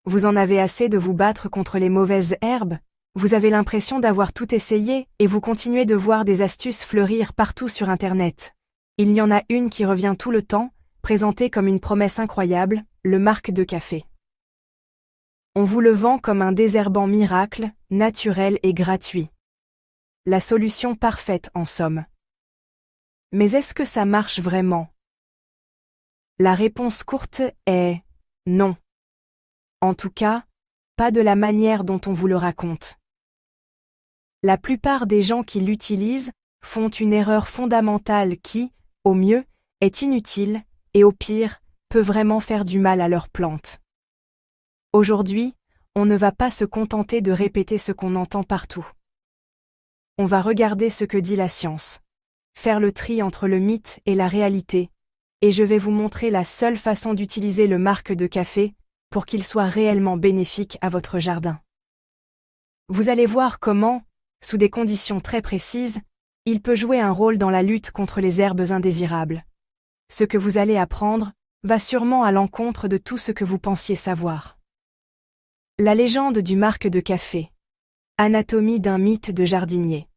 Vous en avez assez de vous battre contre les mauvaises herbes? Vous avez l'impression d'avoir tout essayé et vous continuez de voir des astuces fleurir partout sur Internet. Il y en a une qui revient tout le temps, présentée comme une promesse incroyable, le marc de café. On vous le vend comme un désherbant miracle, naturel et gratuit. La solution parfaite en somme. Mais est-ce que ça marche vraiment? La réponse courte est non. En tout cas, pas de la manière dont on vous le raconte. La plupart des gens qui l'utilisent font une erreur fondamentale qui, au mieux, est inutile et au pire, peut vraiment faire du mal à leurs plantes. Aujourd'hui, on ne va pas se contenter de répéter ce qu'on entend partout. On va regarder ce que dit la science, faire le tri entre le mythe et la réalité, et je vais vous montrer la seule façon d'utiliser le marc de café pour qu'il soit réellement bénéfique à votre jardin. Vous allez voir comment, sous des conditions très précises, il peut jouer un rôle dans la lutte contre les herbes indésirables. Ce que vous allez apprendre va sûrement à l'encontre de tout ce que vous pensiez savoir. La légende du marc de café. Anatomie d'un mythe de jardinier.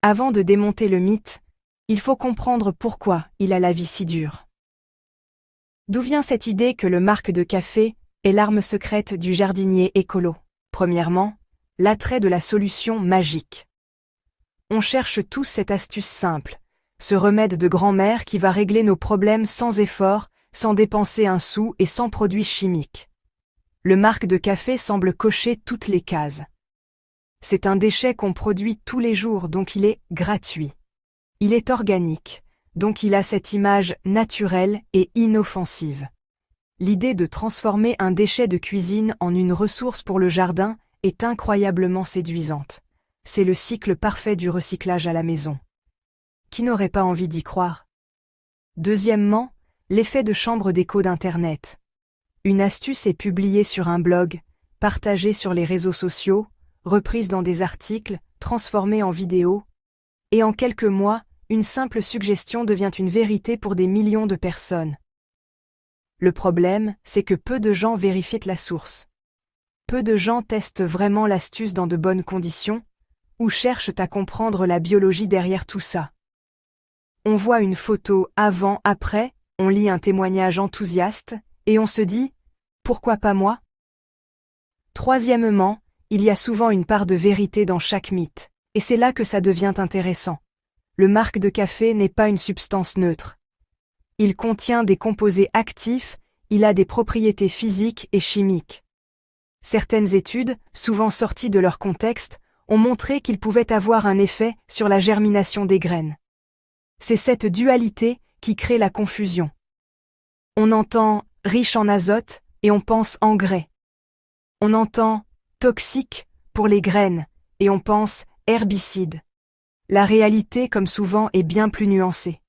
Avant de démonter le mythe, il faut comprendre pourquoi il a la vie si dure. D'où vient cette idée que le marc de café est l'arme secrète du jardinier écolo? Premièrement, l'attrait de la solution magique. On cherche tous cette astuce simple, ce remède de grand-mère qui va régler nos problèmes sans effort, sans dépenser un sou et sans produits chimiques. Le marc de café semble cocher toutes les cases. C'est un déchet qu'on produit tous les jours, donc il est gratuit. Il est organique, donc il a cette image naturelle et inoffensive. L'idée de transformer un déchet de cuisine en une ressource pour le jardin est incroyablement séduisante. C'est le cycle parfait du recyclage à la maison. Qui n'aurait pas envie d'y croire? Deuxièmement, l'effet de chambre d'écho d'Internet. Une astuce est publiée sur un blog, partagée sur les réseaux sociaux, reprise dans des articles, transformée en vidéo, et en quelques mois, une simple suggestion devient une vérité pour des millions de personnes. Le problème, c'est que peu de gens vérifient la source. Peu de gens testent vraiment l'astuce dans de bonnes conditions, ou cherchent à comprendre la biologie derrière tout ça. On voit une photo avant-après, on lit un témoignage enthousiaste, et on se dit « Pourquoi pas moi ?» Troisièmement, il y a souvent une part de vérité dans chaque mythe, et c'est là que ça devient intéressant. Le marc de café n'est pas une substance neutre. Il contient des composés actifs, il a des propriétés physiques et chimiques. Certaines études, souvent sorties de leur contexte, ont montré qu'il pouvait avoir un effet sur la germination des graines. C'est cette dualité qui crée la confusion. On entend « riche en azote » et on pense « engrais ». On entend « toxique » pour les graines et on pense « herbicide ». La réalité, comme souvent, est bien plus nuancée.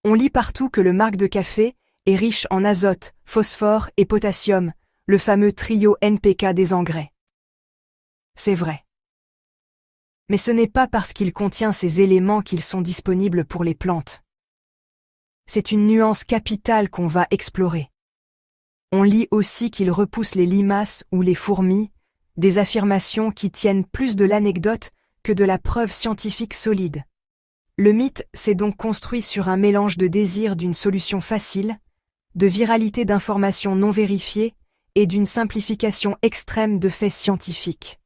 On lit partout que le marc de café est riche en azote, phosphore et potassium, le fameux trio NPK des engrais. C'est vrai. Mais ce n'est pas parce qu'il contient ces éléments qu'ils sont disponibles pour les plantes. C'est une nuance capitale qu'on va explorer. On lit aussi qu'il repousse les limaces ou les fourmis, des affirmations qui tiennent plus de l'anecdote que de la preuve scientifique solide. Le mythe s'est donc construit sur un mélange de désir d'une solution facile, de viralité d'informations non vérifiées et d'une simplification extrême de faits scientifiques.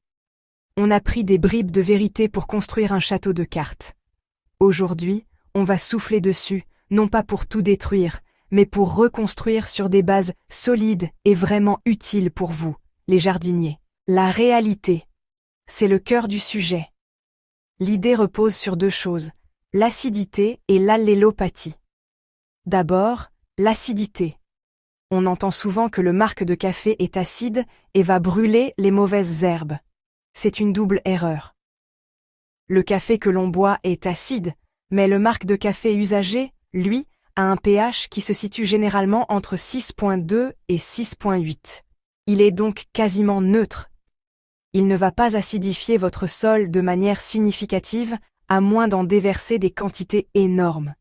On a pris des bribes de vérité pour construire un château de cartes. Aujourd'hui, on va souffler dessus, non pas pour tout détruire, mais pour reconstruire sur des bases solides et vraiment utiles pour vous, les jardiniers. La réalité. C'est le cœur du sujet. L'idée repose sur deux choses, l'acidité et l'allélopathie. D'abord, l'acidité. On entend souvent que le marc de café est acide et va brûler les mauvaises herbes. C'est une double erreur. Le café que l'on boit est acide, mais le marc de café usagé, lui, a un pH qui se situe généralement entre 6,2 et 6,8. Il est donc quasiment neutre. Il ne va pas acidifier votre sol de manière significative, à moins d'en déverser des quantités énormes.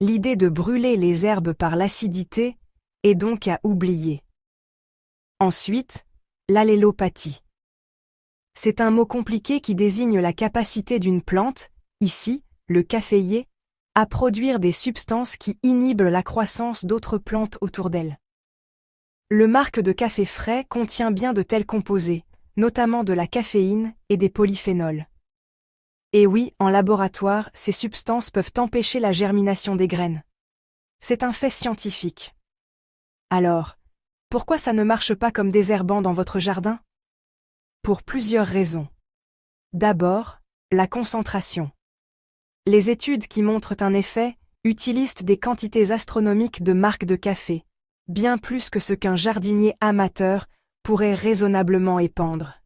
L'idée de brûler les herbes par l'acidité est donc à oublier. Ensuite, l'allélopathie. C'est un mot compliqué qui désigne la capacité d'une plante, ici, le caféier, à produire des substances qui inhibent la croissance d'autres plantes autour d'elle. Le marc de café frais contient bien de tels composés, notamment de la caféine et des polyphénols. Et oui, en laboratoire, ces substances peuvent empêcher la germination des graines. C'est un fait scientifique. Alors, pourquoi ça ne marche pas comme désherbant dans votre jardin? Pour plusieurs raisons. D'abord, la concentration. Les études qui montrent un effet utilisent des quantités astronomiques de marc de café, bien plus que ce qu'un jardinier amateur pourrait raisonnablement épandre.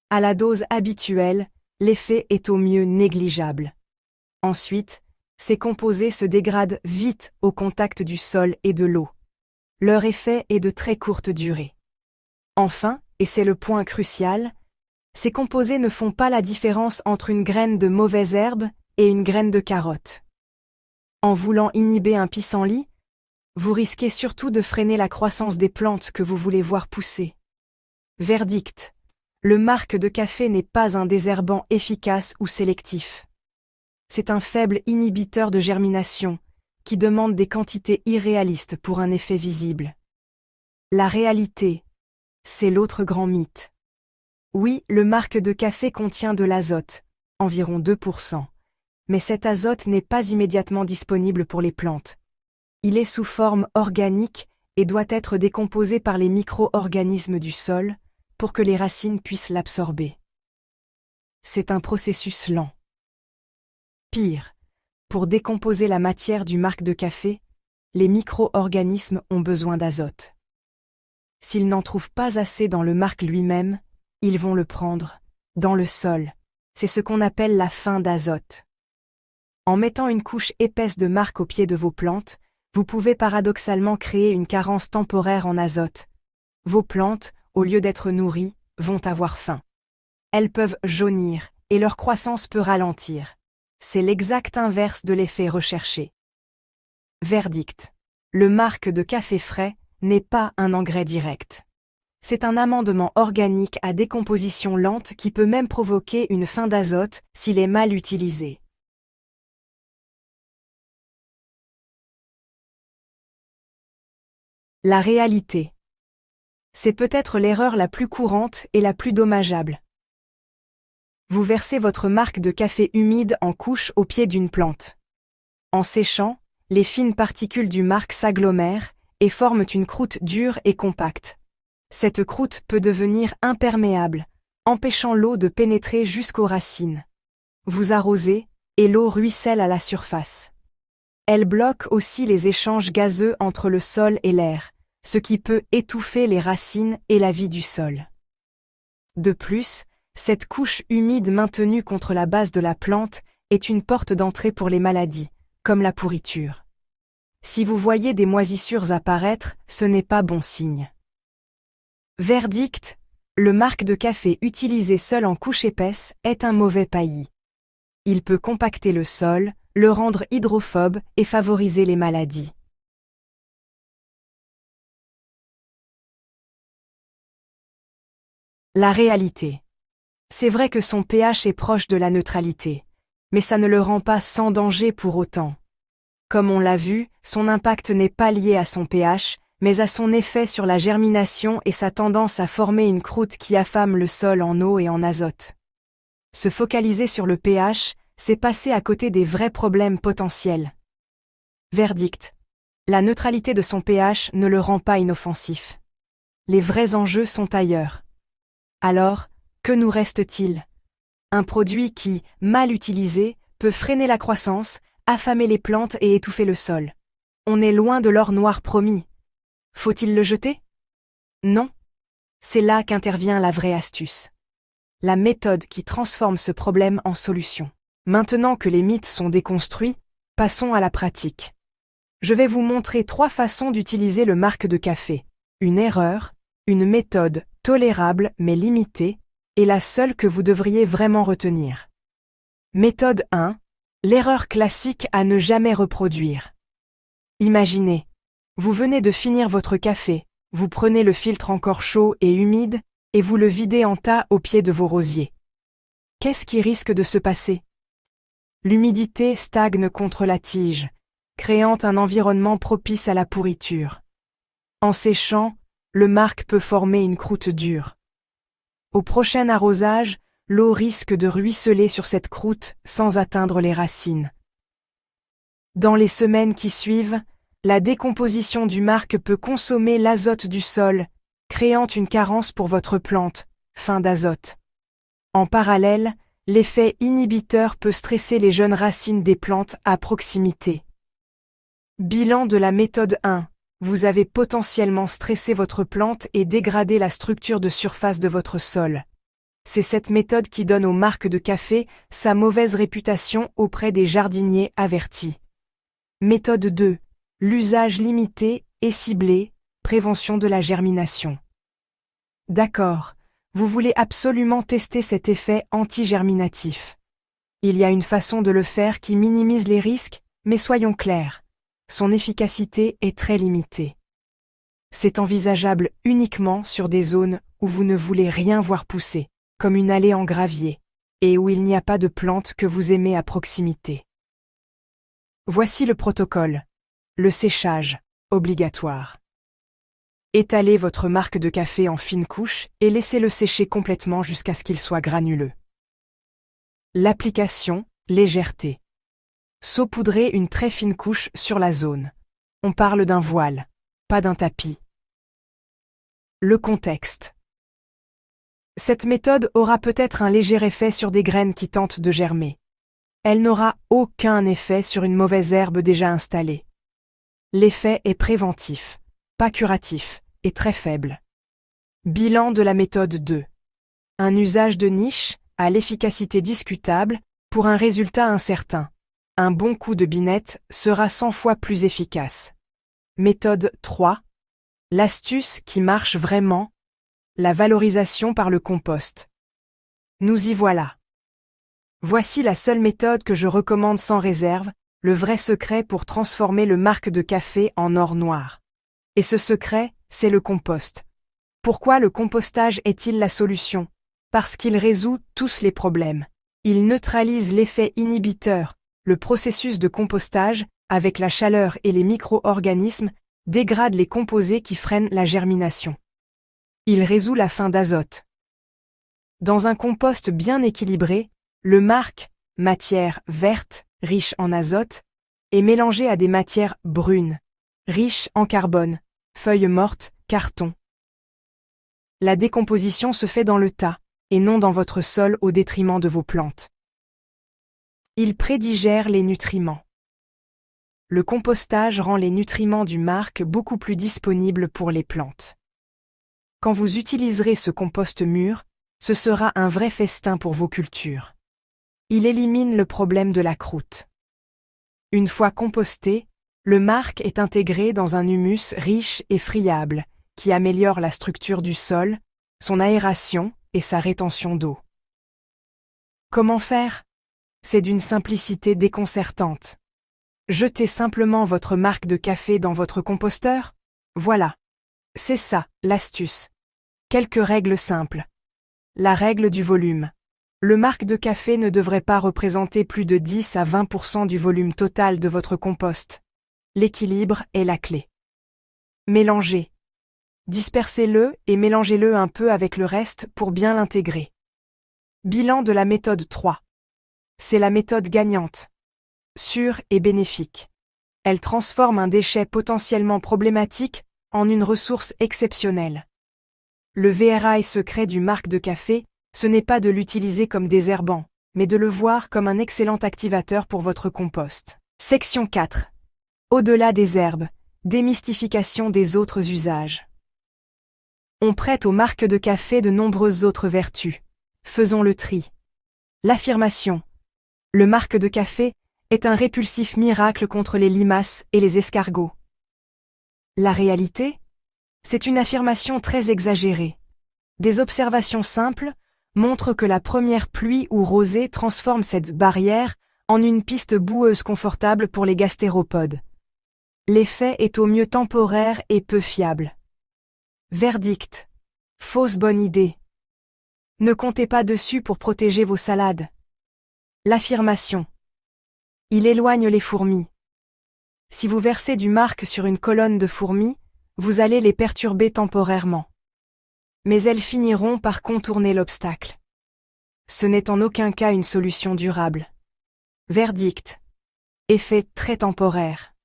À la dose habituelle, l'effet est au mieux négligeable. Ensuite, ces composés se dégradent vite au contact du sol et de l'eau. Leur effet est de très courte durée. Enfin, et c'est le point crucial, ces composés ne font pas la différence entre une graine de mauvaise herbe et une graine de carotte. En voulant inhiber un pissenlit, vous risquez surtout de freiner la croissance des plantes que vous voulez voir pousser. Verdict. Le marc de café n'est pas un désherbant efficace ou sélectif. C'est un faible inhibiteur de germination, qui demande des quantités irréalistes pour un effet visible. La réalité, c'est l'autre grand mythe. Oui, le marc de café contient de l'azote, environ 2%, mais cet azote n'est pas immédiatement disponible pour les plantes. Il est sous forme organique et doit être décomposé par les micro-organismes du sol pour que les racines puissent l'absorber. C'est un processus lent. Pire, pour décomposer la matière du marc de café, les micro-organismes ont besoin d'azote. S'ils n'en trouvent pas assez dans le marc lui-même, ils vont le prendre dans le sol. C'est ce qu'on appelle la faim d'azote. En mettant une couche épaisse de marc au pied de vos plantes, vous pouvez paradoxalement créer une carence temporaire en azote. Vos plantes, au lieu d'être nourries, vont avoir faim. Elles peuvent jaunir et leur croissance peut ralentir. C'est l'exact inverse de l'effet recherché. Verdict. Le marc de café frais n'est pas un engrais direct. C'est un amendement organique à décomposition lente qui peut même provoquer une faim d'azote s'il est mal utilisé. La réalité. C'est peut-être l'erreur la plus courante et la plus dommageable. Vous versez votre marc de café humide en couche au pied d'une plante. En séchant, les fines particules du marc s'agglomèrent et forment une croûte dure et compacte. Cette croûte peut devenir imperméable, empêchant l'eau de pénétrer jusqu'aux racines. Vous arrosez, et l'eau ruisselle à la surface. Elle bloque aussi les échanges gazeux entre le sol et l'air, ce qui peut étouffer les racines et la vie du sol. De plus, cette couche humide maintenue contre la base de la plante est une porte d'entrée pour les maladies, comme la pourriture. Si vous voyez des moisissures apparaître, ce n'est pas bon signe. Verdict, le marc de café utilisé seul en couche épaisse est un mauvais paillis. Il peut compacter le sol, le rendre hydrophobe et favoriser les maladies. La réalité. C'est vrai que son pH est proche de la neutralité, mais ça ne le rend pas sans danger pour autant. Comme on l'a vu, son impact n'est pas lié à son pH, mais à son effet sur la germination et sa tendance à former une croûte qui affame le sol en eau et en azote. Se focaliser sur le pH, c'est passer à côté des vrais problèmes potentiels. Verdict. La neutralité de son pH ne le rend pas inoffensif. Les vrais enjeux sont ailleurs. Alors, que nous reste-t-il? Un produit qui, mal utilisé, peut freiner la croissance, affamer les plantes et étouffer le sol. On est loin de l'or noir promis. Faut-il le jeter? Non. C'est là qu'intervient la vraie astuce. La méthode qui transforme ce problème en solution. Maintenant que les mythes sont déconstruits, passons à la pratique. Je vais vous montrer 3 façons d'utiliser le marc de café. Une erreur, une méthode tolérable mais limitée, et la seule que vous devriez vraiment retenir. Méthode 1. L'erreur classique à ne jamais reproduire. Imaginez. Vous venez de finir votre café, Vous prenez le filtre encore chaud et humide, et vous le videz en tas au pied de vos rosiers. Qu'est-ce qui risque de se passer? L'humidité stagne contre la tige, créant un environnement propice à la pourriture. En séchant, le marc peut former une croûte dure. Au prochain arrosage, l'eau risque de ruisseler sur cette croûte sans atteindre les racines. Dans les semaines qui suivent, la décomposition du marc peut consommer l'azote du sol, créant une carence pour votre plante, fin d'azote. En parallèle, l'effet inhibiteur peut stresser les jeunes racines des plantes à proximité. Bilan de la méthode 1. Vous avez potentiellement stressé votre plante et dégradé la structure de surface de votre sol. C'est cette méthode qui donne au marc de café sa mauvaise réputation auprès des jardiniers avertis. Méthode 2. L'usage limité et ciblé, prévention de la germination. D'accord, vous voulez absolument tester cet effet anti-germinatif. Il y a une façon de le faire qui minimise les risques, mais soyons clairs, son efficacité est très limitée. C'est envisageable uniquement sur des zones où vous ne voulez rien voir pousser, comme une allée en gravier, et où il n'y a pas de plantes que vous aimez à proximité. Voici le protocole. Le séchage, obligatoire. Étalez votre marc de café en fines couches et laissez-le sécher complètement jusqu'à ce qu'il soit granuleux. L'application, légèreté. Saupoudrez une très fine couche sur la zone. On parle d'un voile, pas d'un tapis. Le contexte. Cette méthode aura peut-être un léger effet sur des graines qui tentent de germer. Elle n'aura aucun effet sur une mauvaise herbe déjà installée. L'effet est préventif, pas curatif, et très faible. Bilan de la méthode 2. Un usage de niche, à l'efficacité discutable, pour un résultat incertain. Un bon coup de binette sera 100 fois plus efficace. Méthode 3. L'astuce qui marche vraiment, la valorisation par le compost. Nous y voilà. Voici la seule méthode que je recommande sans réserve, le vrai secret pour transformer le marc de café en or noir. Et ce secret, c'est le compost. Pourquoi le compostage est-il la solution? Parce qu'il résout tous les problèmes. Il neutralise l'effet inhibiteur. Le processus de compostage, avec la chaleur et les micro-organismes, dégrade les composés qui freinent la germination. Il résout la faim d'azote. Dans un compost bien équilibré, le marc, matière verte, riche en azote, est mélangé à des matières brunes, riches en carbone, feuilles mortes, carton. La décomposition se fait dans le tas, et non dans votre sol au détriment de vos plantes. Il prédigère les nutriments. Le compostage rend les nutriments du marc beaucoup plus disponibles pour les plantes. Quand vous utiliserez ce compost mûr, ce sera un vrai festin pour vos cultures. Il élimine le problème de la croûte. Une fois composté, le marc est intégré dans un humus riche et friable, qui améliore la structure du sol, son aération et sa rétention d'eau. Comment faire? C'est d'une simplicité déconcertante. Jetez simplement votre marc de café dans votre composteur. Voilà. C'est ça, l'astuce. Quelques règles simples. La règle du volume. Le marc de café ne devrait pas représenter plus de 10 à 20% du volume total de votre compost. L'équilibre est la clé. Mélangez. Dispersez-le et mélangez-le un peu avec le reste pour bien l'intégrer. Bilan de la méthode 3. C'est la méthode gagnante. Sûre et bénéfique. Elle transforme un déchet potentiellement problématique en une ressource exceptionnelle. Le VRI secret du marc de café, ce n'est pas de l'utiliser comme désherbant, mais de le voir comme un excellent activateur pour votre compost. Section 4. Au-delà des herbes, démystification des autres usages. On prête au marc de café de nombreuses autres vertus. Faisons le tri. L'affirmation. Le marc de café est un répulsif miracle contre les limaces et les escargots. La réalité? C'est une affirmation très exagérée. Des observations simples montrent que la première pluie ou rosée transforme cette barrière en une piste boueuse confortable pour les gastéropodes. L'effet est au mieux temporaire et peu fiable. Verdict. Fausse bonne idée. Ne comptez pas dessus pour protéger vos salades. L'affirmation. Il éloigne les fourmis. Si vous versez du marc sur une colonne de fourmis, vous allez les perturber temporairement. Mais elles finiront par contourner l'obstacle. Ce n'est en aucun cas une solution durable. Verdict. Effet très temporaire.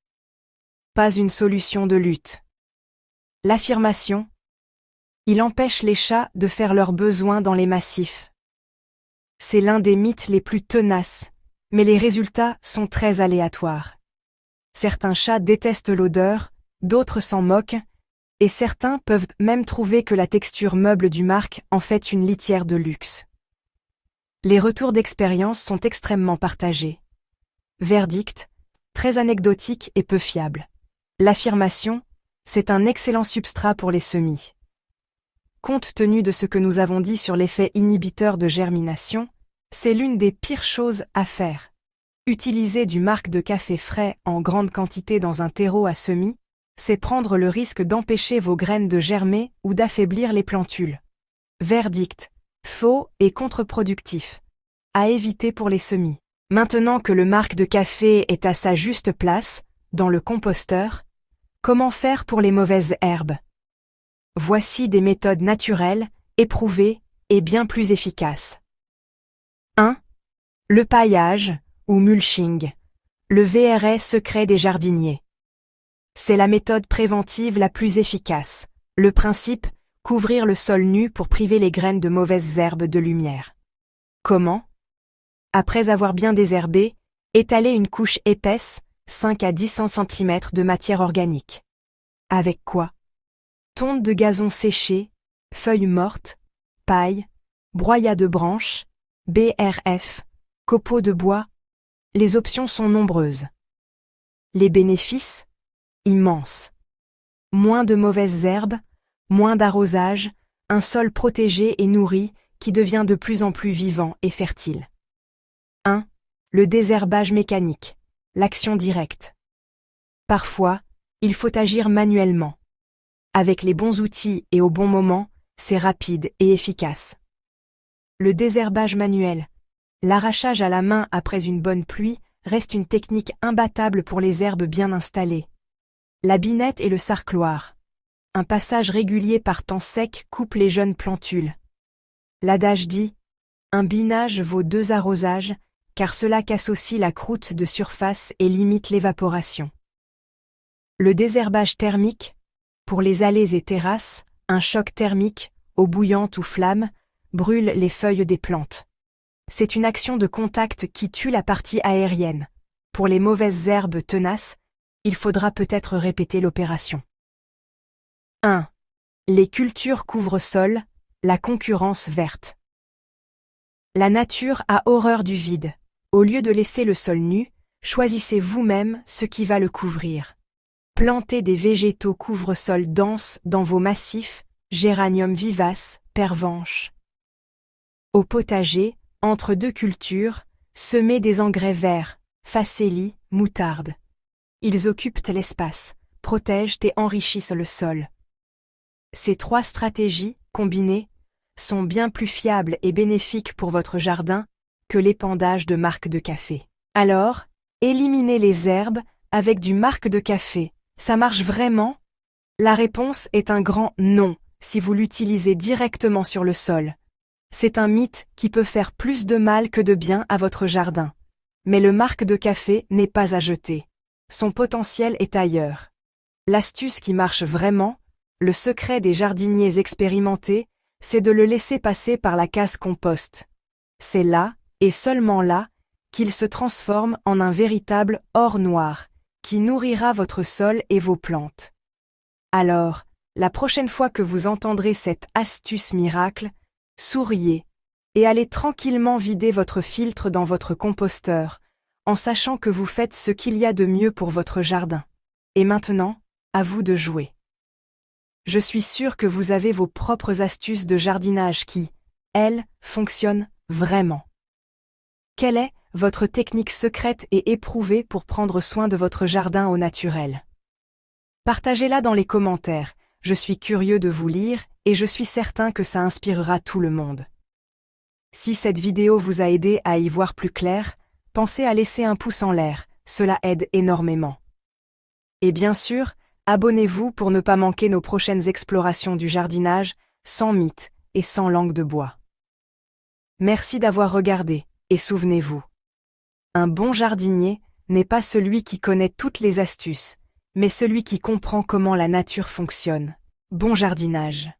Pas une solution de lutte. L'affirmation. Il empêche les chats de faire leurs besoins dans les massifs. C'est l'un des mythes les plus tenaces, mais les résultats sont très aléatoires. Certains chats détestent l'odeur, d'autres s'en moquent, et certains peuvent même trouver que la texture meuble du marc en fait une litière de luxe. Les retours d'expérience sont extrêmement partagés. Verdict, très anecdotique et peu fiable. L'affirmation, c'est un excellent substrat pour les semis. Compte tenu de ce que nous avons dit sur l'effet inhibiteur de germination, c'est l'une des pires choses à faire. Utiliser du marc de café frais en grande quantité dans un terreau à semis, c'est prendre le risque d'empêcher vos graines de germer ou d'affaiblir les plantules. Verdict, faux et contre-productif. À éviter pour les semis. Maintenant que le marc de café est à sa juste place, dans le composteur, comment faire pour les mauvaises herbes? Voici des méthodes naturelles, éprouvées et bien plus efficaces. 1. Le paillage, ou mulching, le VRS secret des jardiniers. C'est la méthode préventive la plus efficace. Le principe, couvrir le sol nu pour priver les graines de mauvaises herbes de lumière. Comment? Après avoir bien désherbé, étaler une couche épaisse, 5 à 10 cm de matière organique. Avec quoi? Tonte de gazon séché, feuilles mortes, paille, broyat de branches, BRF, copeaux de bois. Les options sont nombreuses. Les bénéfices? Immenses. Moins de mauvaises herbes, moins d'arrosage, un sol protégé et nourri qui devient de plus en plus vivant et fertile. 1. Le désherbage mécanique, l'action directe. Parfois, il faut agir manuellement. Avec les bons outils et au bon moment, c'est rapide et efficace. Le désherbage manuel, l'arrachage à la main après une bonne pluie, reste une technique imbattable pour les herbes bien installées. La binette et le sarcloir. Un passage régulier par temps sec coupe les jeunes plantules. L'adage dit « Un binage vaut 2 arrosages » car cela casse aussi la croûte de surface et limite l'évaporation. Le désherbage thermique. Pour les allées et terrasses, un choc thermique, eau bouillante ou flamme, brûle les feuilles des plantes. C'est une action de contact qui tue la partie aérienne. Pour les mauvaises herbes tenaces, il faudra peut-être répéter l'opération. 1. Les cultures couvre-sol, la concurrence verte. La nature a horreur du vide. Au lieu de laisser le sol nu, choisissez vous-même ce qui va le couvrir. Plantez des végétaux couvre-sol denses dans vos massifs, géranium vivace, pervenche. Au potager, entre 2 cultures, semez des engrais verts, facélie, moutarde. Ils occupent l'espace, protègent et enrichissent le sol. Ces 3 stratégies, combinées, sont bien plus fiables et bénéfiques pour votre jardin que l'épandage de marc de café. Alors, éliminez les herbes avec du marc de café. Ça marche vraiment? La réponse est un grand non si vous l'utilisez directement sur le sol. C'est un mythe qui peut faire plus de mal que de bien à votre jardin. Mais le marc de café n'est pas à jeter. Son potentiel est ailleurs. L'astuce qui marche vraiment, le secret des jardiniers expérimentés, c'est de le laisser passer par la case compost. C'est là, et seulement là, qu'il se transforme en un véritable or noir, qui nourrira votre sol et vos plantes. Alors, la prochaine fois que vous entendrez cette astuce miracle, souriez et allez tranquillement vider votre filtre dans votre composteur, en sachant que vous faites ce qu'il y a de mieux pour votre jardin. Et maintenant, à vous de jouer. Je suis sûre que vous avez vos propres astuces de jardinage qui, elles, fonctionnent vraiment. Quelle est votre technique secrète et éprouvée pour prendre soin de votre jardin au naturel? Partagez-la dans les commentaires, je suis curieux de vous lire et je suis certain que ça inspirera tout le monde. Si cette vidéo vous a aidé à y voir plus clair, pensez à laisser un pouce en l'air, cela aide énormément. Et bien sûr, abonnez-vous pour ne pas manquer nos prochaines explorations du jardinage, sans mythes et sans langue de bois. Merci d'avoir regardé, et souvenez-vous. Un bon jardinier n'est pas celui qui connaît toutes les astuces, mais celui qui comprend comment la nature fonctionne. Bon jardinage.